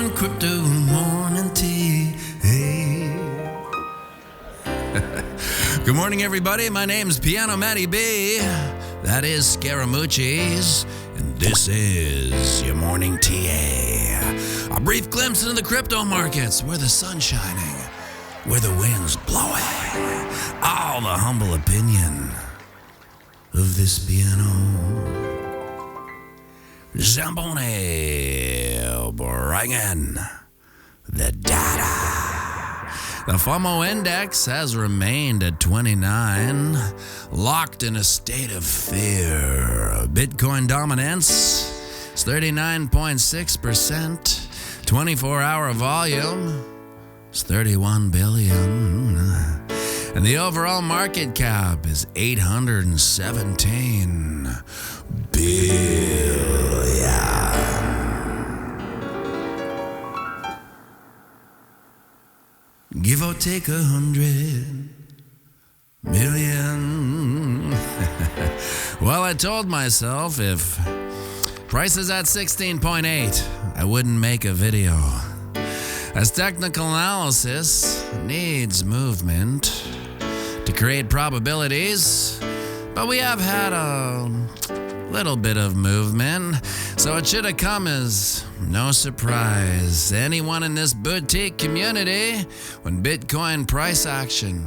Bitcoin crypto morning tea. Hey. Good morning, everybody. My name's pianomattyb. That is Scaramucci's, and this is your morning TA. A brief glimpse into the crypto markets, where the sun's shining, where the wind's blowing. All the humble opinion of this piano. Zamboni bringing the data. The FOMO index has remained at 29, locked in a state of fear. Bitcoin dominance is 39.6%. 24-hour volume is 31 billion. And the overall market cap is 817 billion. Give or take 100 million. Well, I told myself if price is at 16.8, I wouldn't make a video, as technical analysis needs movement to create probabilities, but we have had a little bit of movement, so it should have come as no surprise to anyone in this boutique community when Bitcoin price action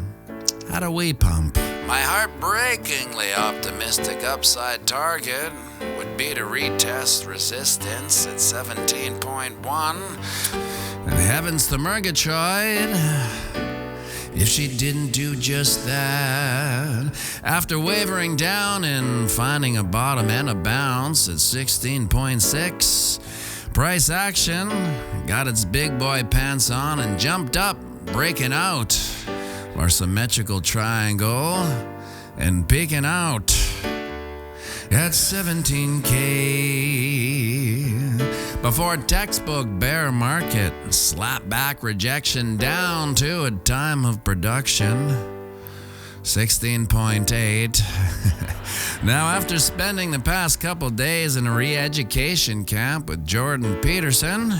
had a wee pump. My heartbreakingly optimistic upside target would be to retest resistance at 17.1, and heavens to Murgatroyd if she didn't do just that. After wavering down and finding a bottom and a bounce at 16.6, price action got its big boy pants on and jumped up, breaking out our symmetrical triangle and peeking out at 17K before textbook bear market slap back rejection down to a time of production 16.8. Now, after spending the past couple days in a re-education camp with Jordan Peterson,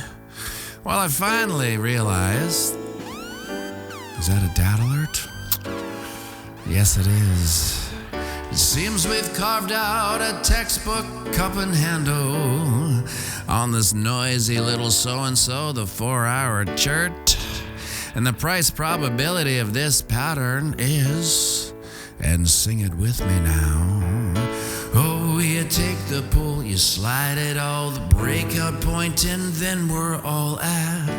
well, I finally realized, is that a data alert? Yes, it is. It seems we've carved out a textbook cup and handle on this noisy little so-and-so, the 4-hour chart. And the price probability of this pattern is, and sing it with me now, oh, you take the pull, you slide it all, the breakout point, and then we're all at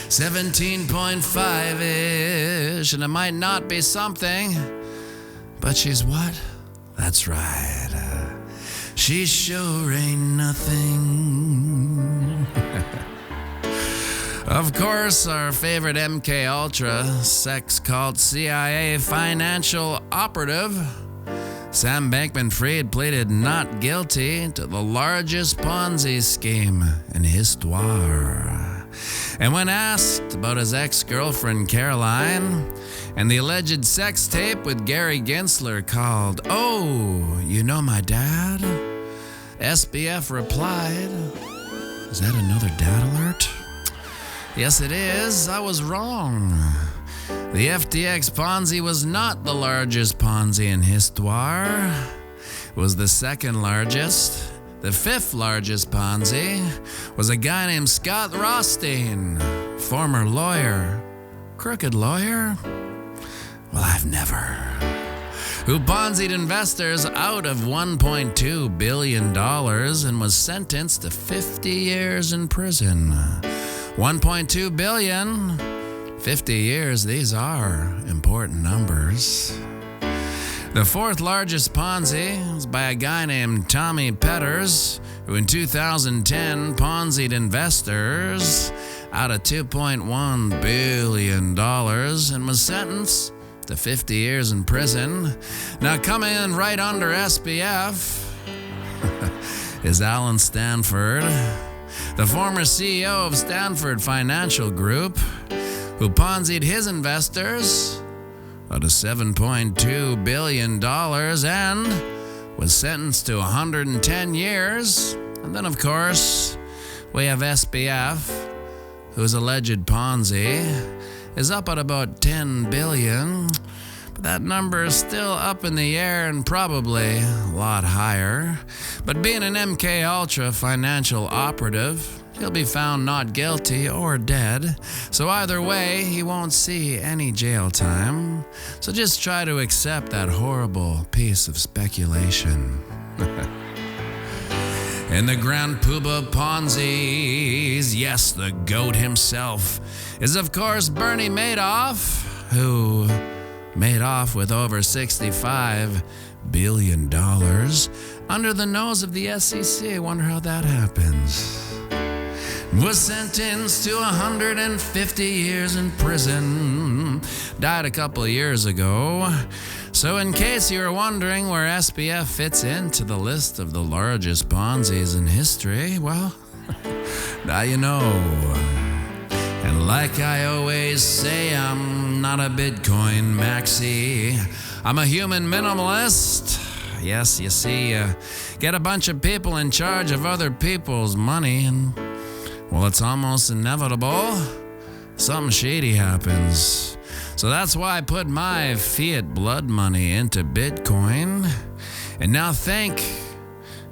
17.5-ish. And it might not be something, but she's what? That's right. She sure ain't nothing. Of course, our favorite MK Ultra, sex cult CIA financial operative, Sam Bankman-Fried, pleaded not guilty to the largest Ponzi scheme in histoire. And when asked about his ex-girlfriend Caroline and the alleged sex tape with Gary Gensler called "Oh, you know my dad?" SBF replied, "Is that another dad alert?" Yes, it is. I was wrong. The FTX Ponzi was not the largest Ponzi in histoire. It was the second largest. The fifth largest Ponzi was a guy named Scott Rothstein, former lawyer. Crooked lawyer? Well, I've never. Who Ponzi'd investors out of $1.2 billion and was sentenced to 50 years in prison. 1.2 billion, 50 years, these are important numbers. The fourth largest Ponzi was by a guy named Tommy Petters, who in 2010 Ponzi'd investors out of $2.1 billion and was sentenced to 50 years in prison. Now, coming in right under SBF is Alan Stanford, the former CEO of Stanford Financial Group, who Ponzi'd his investors out of $7.2 billion and was sentenced to 110 years. And then, of course, we have SBF, whose alleged Ponzi is up at about 10 billion. But that number is still up in the air and probably a lot higher. But being an MK Ultra financial operative, he'll be found not guilty or dead. So either way, he won't see any jail time. So just try to accept that horrible piece of speculation. In the grand poobah Ponzi's, yes, the goat himself is of course Bernie Madoff, who made off with over $65 billion under the nose of the SEC. I wonder how that happens. Was sentenced to 150 years in prison. Died a couple of years ago. So in case you were wondering where SBF fits into the list of the largest Ponzi's in history, well, now you know. And like I always say, I'm not a Bitcoin maxi. I'm a human minimalist. Yes, you see, get a bunch of people in charge of other people's money and, well, it's almost inevitable something shady happens. So that's why I put my fiat blood money into Bitcoin. And now think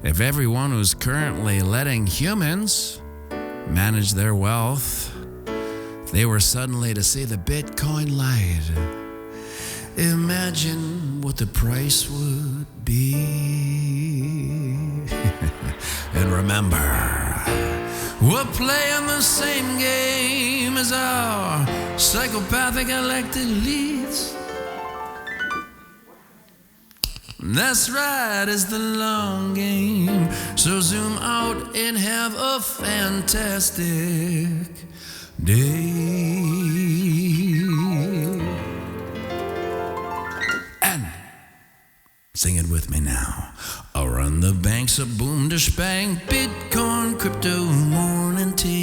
if everyone who's currently letting humans manage their wealth, if they were suddenly to see the Bitcoin light, imagine what the price would be. And remember, we're playing the same game as our psychopathic elected leads. That's right, it's the long game. So zoom out and have a fantastic day. And sing it with me now. I'll run the banks of boom to spang, Bitcoin, crypto, morning tea.